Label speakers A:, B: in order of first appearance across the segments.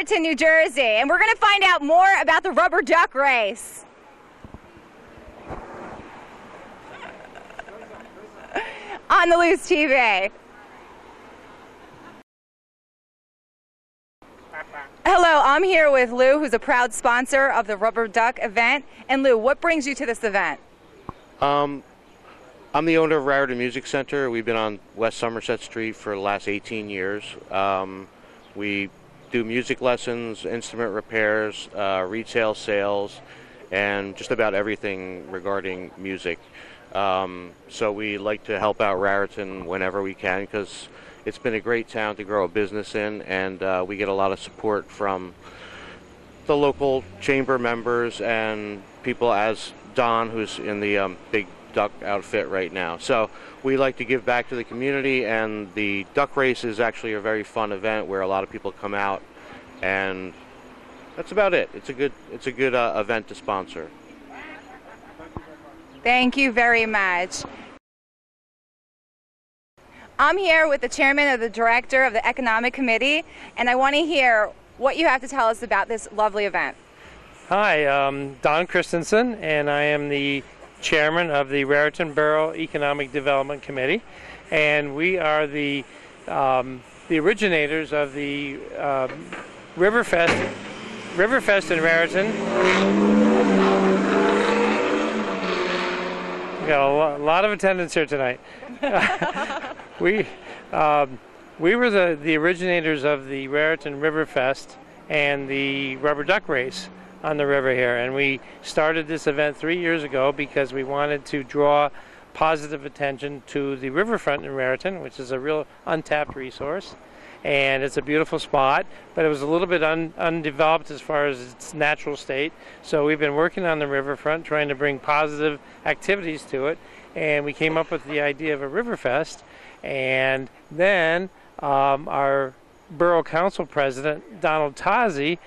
A: Raritan, New Jersey, and we're going to find out more about the rubber duck race. On the Loose TV. Hello, I'm here with Lou, who's a proud sponsor of the Rubber Duck event. And Lou, what brings you to this event?
B: I'm the owner of Raritan Music Center. We've been on West Somerset Street for the last 18 years. We do music lessons, instrument repairs, retail sales, and just about everything regarding music. So we like to help out Raritan whenever we can because it's been a great town to grow a business in, and we get a lot of support from the local chamber members and people as Don, who's in the big duck outfit right now. So we like to give back to the community, and the duck race is actually a very fun event where a lot of people come out, and that's about it. It's a good event to sponsor.
A: Thank you very much. I'm here with the chairman of the director of the Economic Committee, and I want to hear what you have to tell us about this lovely event.
C: Hi, I'm Don Christensen, and I am the chairman of the Raritan Borough Economic Development Committee, and we are the originators of the Riverfest in Raritan. We got a lot of attendance here tonight. We were the originators of the Raritan Riverfest and the rubber duck race on the river here, and we started this event 3 years ago because we wanted to draw positive attention to the riverfront in Raritan, which is a real untapped resource, and it's a beautiful spot, but it was a little bit undeveloped as far as its natural state. So we've been working on the riverfront, trying to bring positive activities to it, and we came up with the idea of a Riverfest. And then our Borough Council President, Donald Tozzi,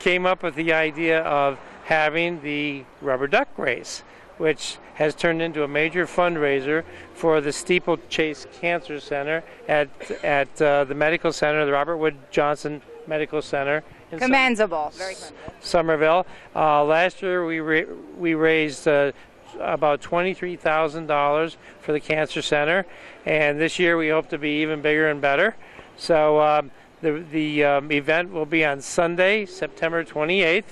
C: came up with the idea of having the rubber duck race, which has turned into a major fundraiser for the Steeplechase Cancer Center at the medical center, the Robert Wood Johnson Medical Center.
A: Commendable, very commendable.
C: Somerville. Last year we raised about $23,000 for the Cancer Center, and this year we hope to be even bigger and better. So the event will be on Sunday, September 28th,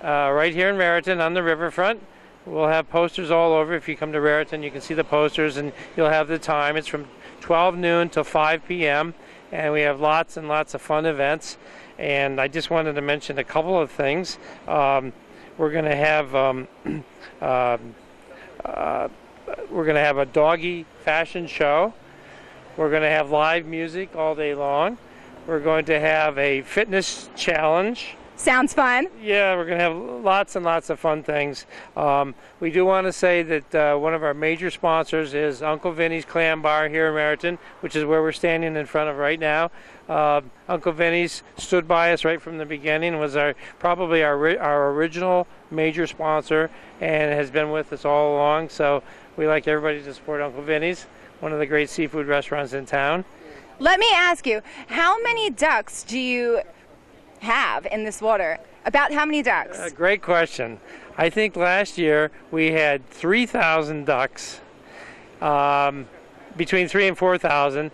C: right here in Raritan on the riverfront. We'll have posters all over. If you come to Raritan, you can see the posters, and you'll have the time. It's from 12 noon till 5 p.m., and we have lots and lots of fun events. And I just wanted to mention a couple of things. We're going to have a Doggie fashion show. We're going to have live music all day long. We're going to have a fitness challenge.
A: Sounds fun.
C: Yeah, we're going to have lots and lots of fun things. We do want to say that one of our major sponsors is Uncle Vinny's Clam Bar here in Raritan, which is where we're standing in front of right now. Uncle Vinny's stood by us right from the beginning, was probably our original major sponsor, and has been with us all along. So we like everybody to support Uncle Vinny's, one of the great seafood restaurants in town.
A: Let me ask you, how many ducks do you have in this water? About how many ducks?
C: Great question. I think last year we had 3,000 ducks, between 3,000 and 4,000.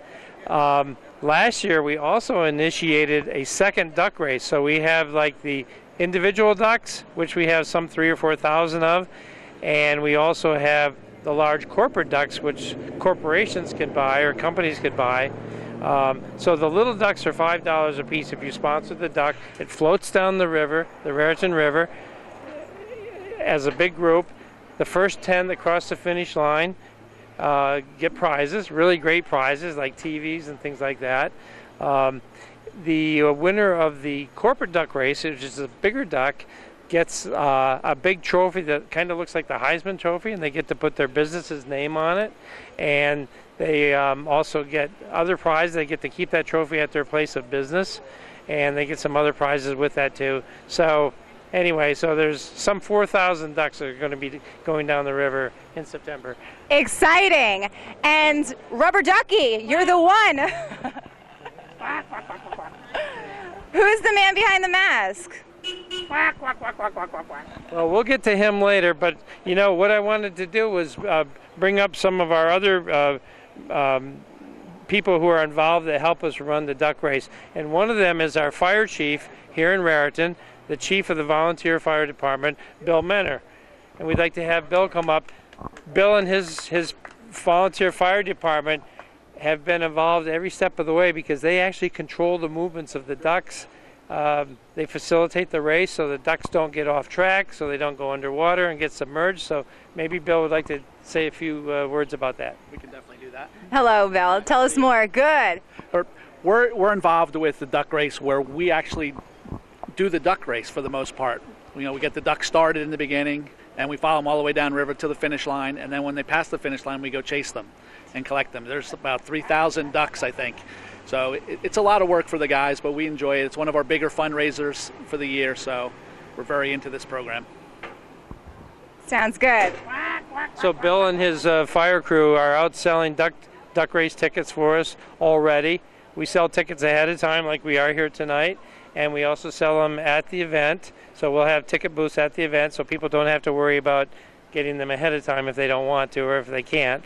C: Last year we also initiated a second duck race. So we have like the individual ducks, which we have some 3,000 or 4,000 of, and we also have the large corporate ducks, which corporations can buy or companies could buy. So the little ducks are $5 a piece if you sponsor the duck. It floats down the river, the Raritan River, as a big group. The first 10 that cross the finish line get prizes, really great prizes like TVs and things like that. The winner of the corporate duck race, which is a bigger duck, gets a big trophy that kind of looks like the Heisman Trophy, and they get to put their business's name on it. And they also get other prizes. They get to keep that trophy at their place of business, and they get some other prizes with that too. So anyway, so there's some 4,000 ducks that are going to be going down the river in September.
A: Exciting! And Rubber Ducky, you're the one. Who's the man behind the mask?
C: Well, we'll get to him later, but you know what I wanted to do was bring up some of our other people who are involved that help us run the duck race. And one of them is our fire chief here in Raritan, the chief of the volunteer fire department, Bill Menner. And we'd like to have Bill come up. Bill and his volunteer fire department have been involved every step of the way because they actually control the movements of the ducks. They facilitate the race so the ducks don't get off track, so they don't go underwater and get submerged. So maybe Bill would like to say a few words about that.
D: We can definitely do that.
A: Hello, Bill. Tell us more. Good.
D: We're involved with the duck race where we actually do the duck race for the most part. You know, we get the ducks started in the beginning and we follow them all the way down river to the finish line, and then when they pass the finish line we go chase them and collect them. There's about 3,000 ducks, I think. So it's a lot of work for the guys, but we enjoy it. It's one of our bigger fundraisers for the year, so we're very into this program.
A: Sounds good.
C: So Bill and his fire crew are out selling duck race tickets for us already. We sell tickets ahead of time like we are here tonight, and we also sell them at the event. So we'll have ticket booths at the event so people don't have to worry about getting them ahead of time if they don't want to or if they can't.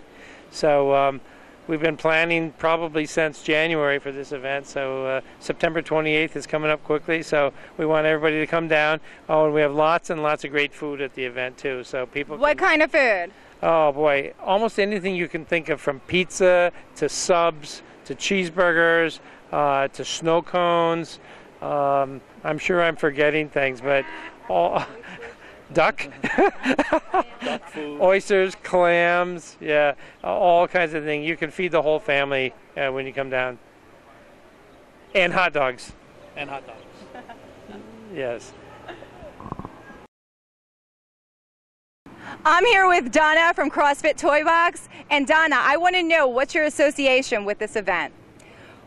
C: So we've been planning probably since January for this event, so September 28th is coming up quickly, so we want everybody to come down. Oh, and we have lots and lots of great food at the event too, so people
A: What kind of food?
C: Oh boy, almost anything you can think of, from pizza to subs to cheeseburgers to snow cones. I'm sure I'm forgetting things, but all duck,
D: Duck food.
C: oysters, clams, yeah, all kinds of things. You can feed the whole family when you come down. And hot dogs.
D: And hot dogs.
C: Yes.
A: I'm here with Donna from CrossFit Toy Box. And Donna, I want to know, what's your association with this event?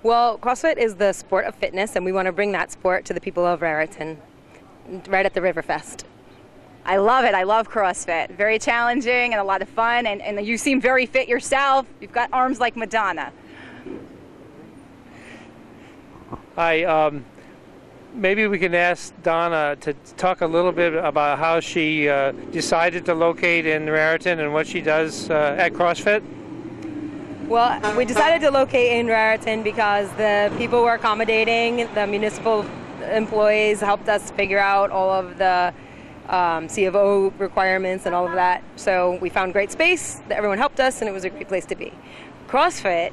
E: Well, CrossFit is the sport of fitness, and we want to bring that sport to the people of Raritan, right at the Riverfest.
A: I love it. I love CrossFit. Very challenging and a lot of fun. And you seem very fit yourself. You've got arms like Madonna.
C: Maybe we can ask Donna to talk a little bit about how she decided to locate in Raritan and what she does at CrossFit.
E: Well, we decided to locate in Raritan because the people were accommodating. The municipal employees helped us figure out all of the C of O requirements and all of that. So we found great space, that everyone helped us, and it was a great place to be. CrossFit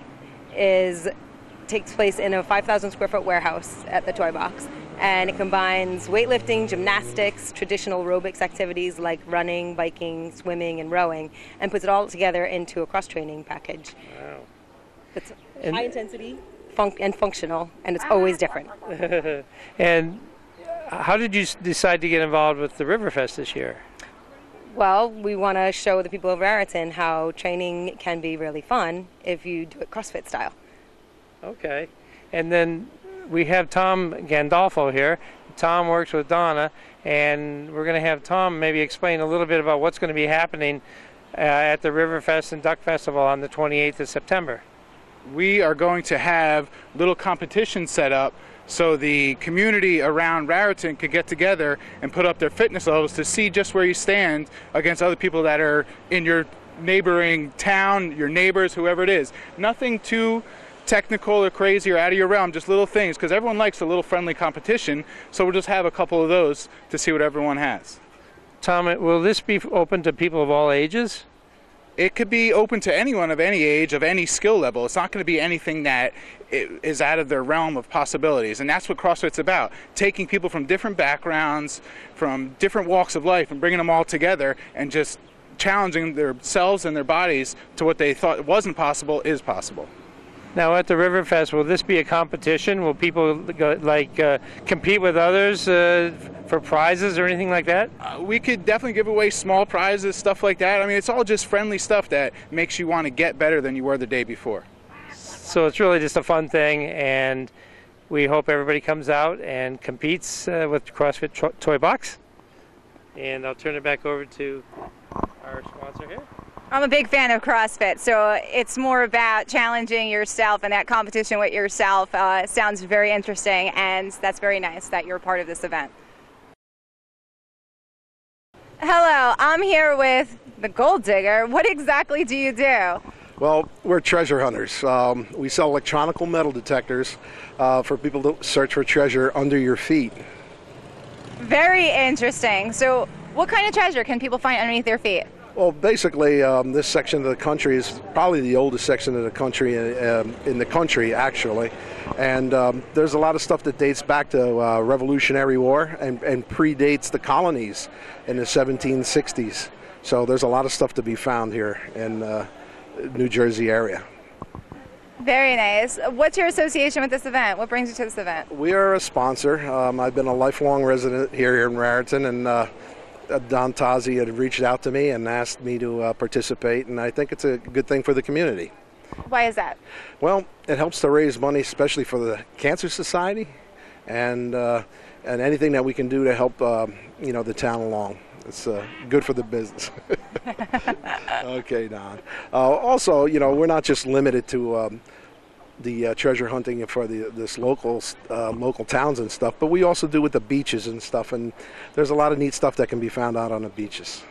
E: takes place in a 5,000 square foot warehouse at the Toy Box, and it combines weightlifting, gymnastics, traditional aerobics activities like running, biking, swimming, and rowing, and puts it all together into a cross-training package.
C: Wow.
E: It's high intensity and functional, and it's always different.
C: And how did you decide to get involved with the Riverfest this year?
E: Well, we want to show the people of Raritan how training can be really fun if you do it CrossFit style.
C: Okay. And then we have Tom Gandolfo here. Tom works with Donna, and we're going to have Tom maybe explain a little bit about what's going to be happening at the Riverfest and Duck Festival on the 28th of September.
F: We are going to have little competitions set up so the community around Raritan could get together and put up their fitness levels to see just where you stand against other people that are in your neighboring town, your neighbors, whoever it is. Nothing too technical or crazy or out of your realm, just little things, because everyone likes a little friendly competition, so we'll just have a couple of those to see what everyone has.
C: Tom, will this be open to people of all ages?
F: It could be open to anyone of any age, of any skill level. It's not going to be anything that is out of their realm of possibilities, and that's what CrossFit's about, taking people from different backgrounds, from different walks of life, and bringing them all together and just challenging themselves and their bodies to what they thought wasn't possible is possible.
C: Now at the Riverfest, will this be a competition? Will people compete with others for prizes or anything like that?
F: We could definitely give away small prizes, stuff like that. I mean, it's all just friendly stuff that makes you want to get better than you were the day before.
C: So it's really just a fun thing, and we hope everybody comes out and competes with CrossFit Toy Box. And I'll turn it back over to our sponsor here.
A: I'm a big fan of CrossFit, so it's more about challenging yourself, and that competition with yourself sounds very interesting, and that's very nice that you're a part of this event. Hello, I'm here with the Gold Digger. What exactly do you do?
G: Well, we're treasure hunters. We sell electronic metal detectors for people to search for treasure under your feet.
A: Very interesting. So what kind of treasure can people find underneath their feet?
G: Well, basically, this section of the country is probably the oldest section of the country in the country, actually. And there's a lot of stuff that dates back to Revolutionary War and predates the colonies in the 1760s. So there's a lot of stuff to be found here in New Jersey area.
A: Very nice. What's your association with this event? What brings you to this event?
G: We are a sponsor. I've been a lifelong resident here in Raritan, and Don Tazzi had reached out to me and asked me to participate, and I think it's a good thing for the community.
A: Why is that?
G: Well, it helps to raise money, especially for the Cancer Society, and anything that we can do to help the town along. It's good for the business. Okay, Don. Also, we're not just limited to the treasure hunting for this local towns and stuff, but we also do with the beaches and stuff, and there's a lot of neat stuff that can be found out on the beaches.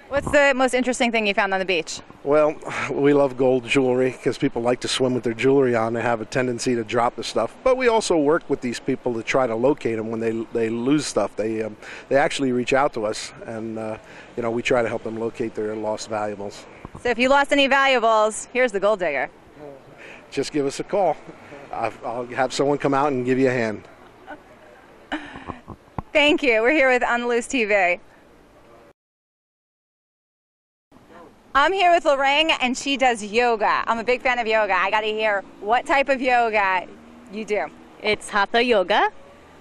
A: What's the most interesting thing you found on the beach?
G: Well, we love gold jewelry because people like to swim with their jewelry on. They have a tendency to drop the stuff, but we also work with these people to try to locate them when they lose stuff. They actually reach out to us, and we try to help them locate their lost valuables.
A: So if you lost any valuables, here's the Gold Digger.
G: Just give us a call. I'll have someone come out and give you a hand.
A: Thank you. We're here with On the Loose TV. I'm here with Lorraine, and she does yoga. I'm a big fan of yoga. I got to hear what type of yoga you do.
H: It's Hatha Yoga.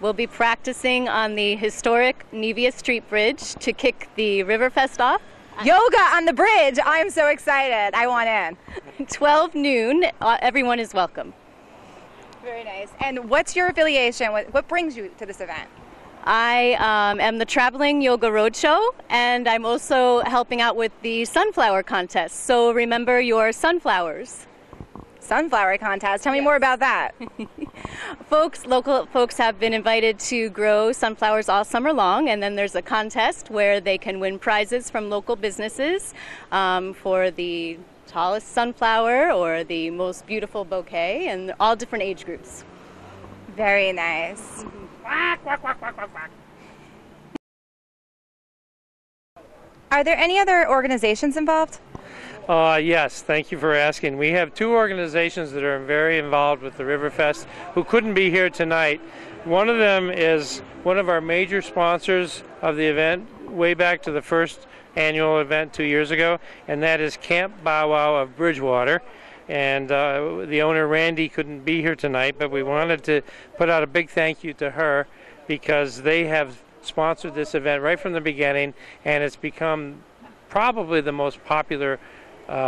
H: We'll be practicing on the historic Nevia Street Bridge to kick the Riverfest off.
A: Yoga on the bridge. I'm so excited. I want in.
H: 12 noon. Everyone is welcome.
A: Very nice. And what's your affiliation? What brings you to this event?
H: I am the Traveling Yoga Roadshow, and I'm also helping out with the sunflower contest. So remember your sunflowers.
A: Sunflower contest. Tell me more about that.
H: Local folks have been invited to grow sunflowers all summer long, and then there's a contest where they can win prizes from local businesses for the tallest sunflower or the most beautiful bouquet, and all different age groups.
A: Very nice. Are there any other organizations involved?
C: Yes, thank you for asking. We have two organizations that are very involved with the Riverfest who couldn't be here tonight. One of them is one of our major sponsors of the event way back to the first annual event 2 years ago, and that is Camp Bow Wow of Bridgewater. And the owner, Randy, couldn't be here tonight, but we wanted to put out a big thank you to her because they have sponsored this event right from the beginning, and it's become probably the most popular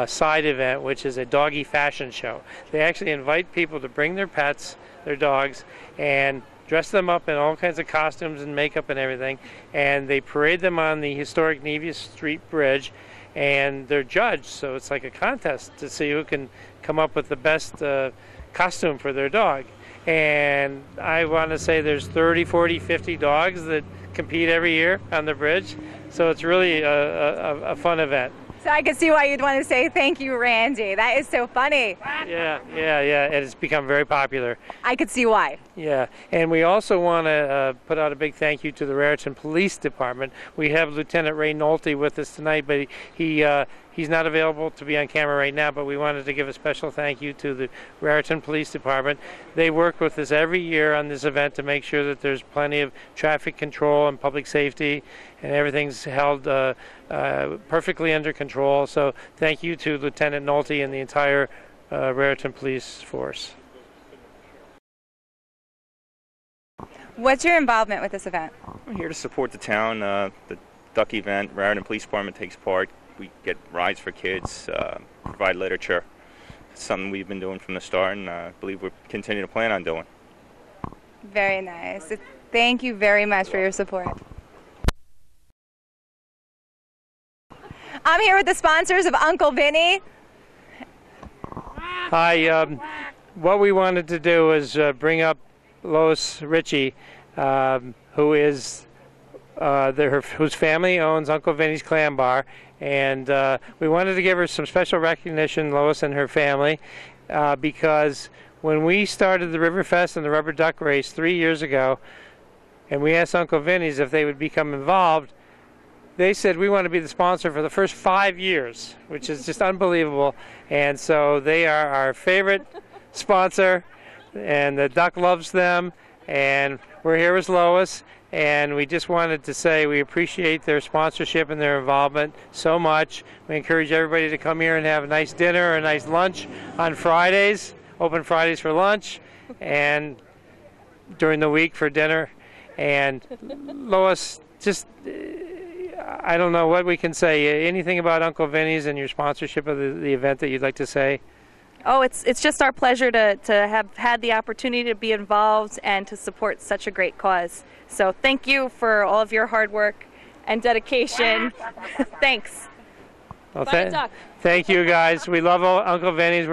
C: side event, which is a doggy fashion show. They actually invite people to bring their pets, their dogs, and dress them up in all kinds of costumes and makeup and everything, and they parade them on the historic Nevia Street Bridge, and they're judged, so it's like a contest to see who can come up with the best costume for their dog. And I want to say there's 30, 40, 50 dogs that compete every year on the bridge, so it's really a fun event.
A: So I can see why you'd want to say thank you, Randy. That is so funny.
C: Yeah. It has become very popular.
A: I could see why.
C: Yeah, and we also want to put out a big thank you to the Raritan Police Department. We have Lieutenant Ray Nolte with us tonight, but he's not available to be on camera right now, but we wanted to give a special thank you to the Raritan Police Department. They work with us every year on this event to make sure that there's plenty of traffic control and public safety, and everything's held perfectly under control. So thank you to Lieutenant Nolte and the entire Raritan Police Force.
A: What's your involvement with this event?
I: I'm here to support the town. The duck event, Raritan Police Department takes part. We get rides for kids, provide literature. It's something we've been doing from the start, and I believe we're continuing to plan on doing.
A: Very nice. Thank you very much for your support. I'm here with the sponsors of Uncle Vinny.
C: Hi. What we wanted to do is bring up Lois Ritchie, whose family owns Uncle Vinny's Clam Bar, and we wanted to give her some special recognition, Lois and her family, because when we started the Riverfest and the Rubber Duck Race 3 years ago, and we asked Uncle Vinny's if they would become involved, they said we want to be the sponsor for the first 5 years, which is just unbelievable. And so they are our favorite sponsor, and the duck loves them. And we're here with Lois, and we just wanted to say we appreciate their sponsorship and their involvement so much. We encourage everybody to come here and have a nice dinner or a nice lunch on Fridays, open Fridays for lunch, and during the week for dinner. And Lois, just I don't know what we can say. Anything about Uncle Vinny's and your sponsorship of the event that you'd like to say?
J: Oh, it's just our pleasure to have had the opportunity to be involved and to support such a great cause. So thank you for all of your hard work and dedication. Thanks.
C: Well, thank you, guys. We love Uncle Vinny's.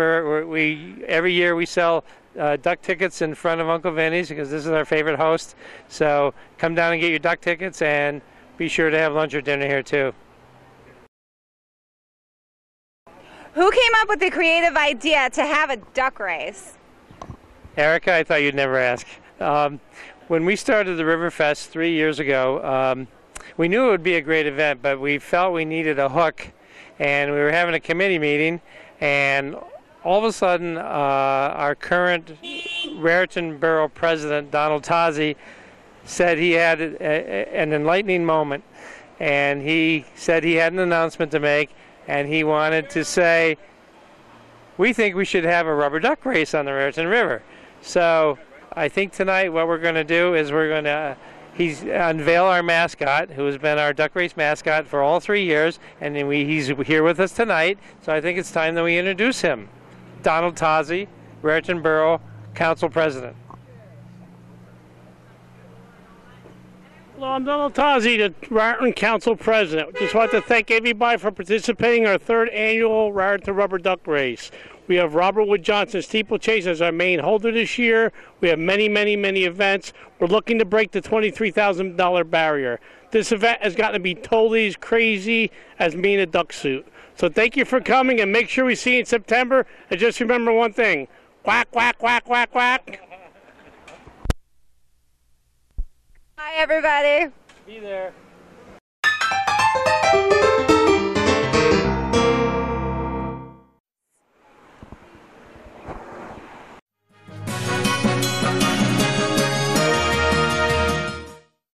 C: Every year we sell duck tickets in front of Uncle Vinny's because this is our favorite host. So come down and get your duck tickets, and be sure to have lunch or dinner here too.
A: Who came up with the creative idea to have a duck race?
C: Erica, I thought you'd never ask. When we started the Riverfest 3 years ago, we knew it would be a great event, but we felt we needed a hook, and we were having a committee meeting, and all of a sudden our current Raritan Borough President, Donald Tozzi, said he had an enlightening moment, and he said he had an announcement to make, and he wanted to say, we think we should have a rubber duck race on the Raritan River. So I think tonight what we're going to do is we're going to unveil our mascot, who has been our duck race mascot for all 3 years, and he's here with us tonight, so I think it's time that we introduce him. Donald Tozzi, Raritan Borough Council President.
K: Hello, I'm Donald Tozzi, the Raritan Council President. Just want to thank everybody for participating in our 3rd annual Raritan Rubber Duck Race. We have Robert Wood Johnson Steeplechase as our main holder this year. We have many, many, many events. We're looking to break the $23,000 barrier. This event has gotten to be totally as crazy as me in a duck suit. So thank you for coming, and make sure we see you in September. And just remember one thing, quack, quack, quack, quack, quack.
A: Hi, everybody.
C: Be there.